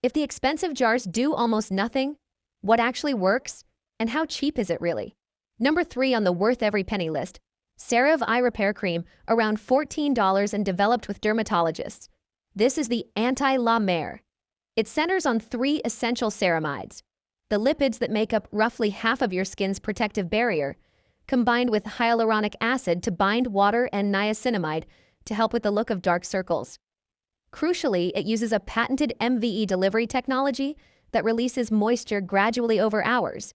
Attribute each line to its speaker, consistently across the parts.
Speaker 1: If the expensive jars do almost nothing, what actually works, and how cheap is it really? Number 3 on the worth every penny list, CeraVe Eye Repair Cream, around $14 and developed with dermatologists. This is the anti-la mer. It centers on 3 essential ceramides, the lipids that make up roughly half of your skin's protective barrier, combined with hyaluronic acid to bind water and niacinamide to help with the look of dark circles. Crucially, it uses a patented MVE delivery technology that releases moisture gradually over hours.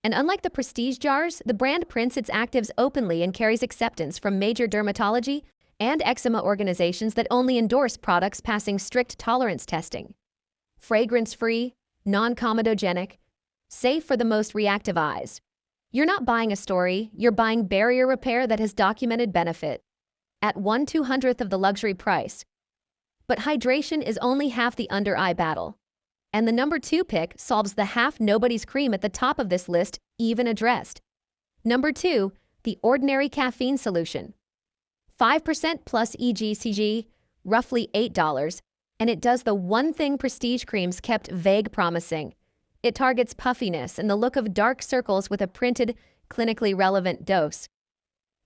Speaker 1: And unlike the prestige jars, the brand prints its actives openly and carries acceptance from major dermatology and eczema organizations that only endorse products passing strict tolerance testing. Fragrance-free, non-comedogenic, safe for the most reactive eyes. You're not buying a story, you're buying barrier repair that has documented benefit. At 1/200th of the luxury price. But hydration is only half the under-eye battle. And the number 2 pick solves the half nobody's cream at the top of this list even addressed. Number 2, the Ordinary Caffeine Solution. 5% plus EGCG, roughly $8, and it does the one thing prestige creams kept vague promising. It targets puffiness and the look of dark circles with a printed, clinically relevant dose.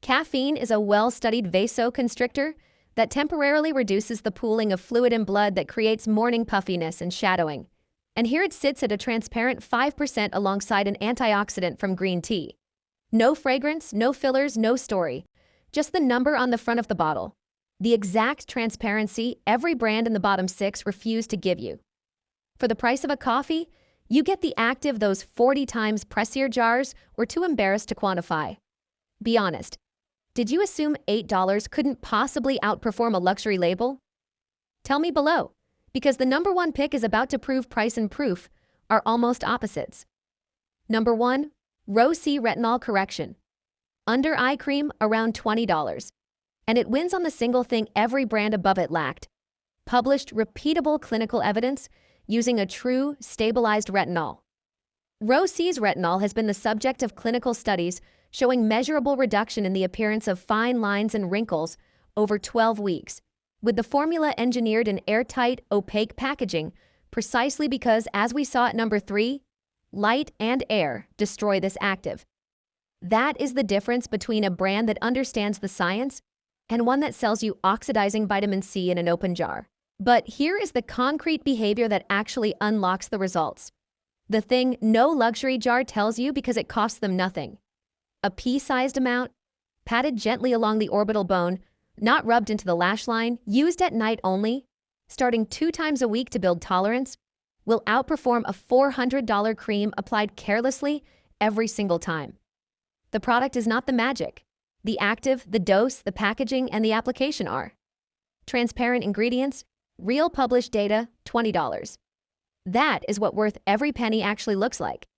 Speaker 1: Caffeine is a well-studied vasoconstrictor that temporarily reduces the pooling of fluid in blood that creates morning puffiness and shadowing. And here it sits at a transparent 5% alongside an antioxidant from green tea. No fragrance, no fillers, no story. Just the number on the front of the bottle. The exact transparency every brand in the bottom 6 refused to give you. For the price of a coffee, you get the active those 40 times pressier jars were too embarrassed to quantify. Be honest. Did you assume $8 couldn't possibly outperform a luxury label? Tell me below, because the number 1 pick is about to prove price and proof are almost opposites. Number 1, Rosy Retinol Correction. Under eye cream, around $20. And it wins on the single thing every brand above it lacked. Published repeatable clinical evidence using a true, stabilized retinol. Rosy's retinol has been the subject of clinical studies showing measurable reduction in the appearance of fine lines and wrinkles over 12 weeks, with the formula engineered in airtight, opaque packaging, precisely because, as we saw at number 3, light and air destroy this active. That is the difference between a brand that understands the science and one that sells you oxidizing vitamin C in an open jar. But here is the concrete behavior that actually unlocks the results. The thing no luxury jar tells you because it costs them nothing. A pea-sized amount, patted gently along the orbital bone, not rubbed into the lash line, used at night only, starting 2 times a week to build tolerance, will outperform a $400 cream applied carelessly every single time. The product is not the magic. The active, the dose, the packaging, and the application are. Transparent ingredients, real published data, $20. That is what worth every penny actually looks like.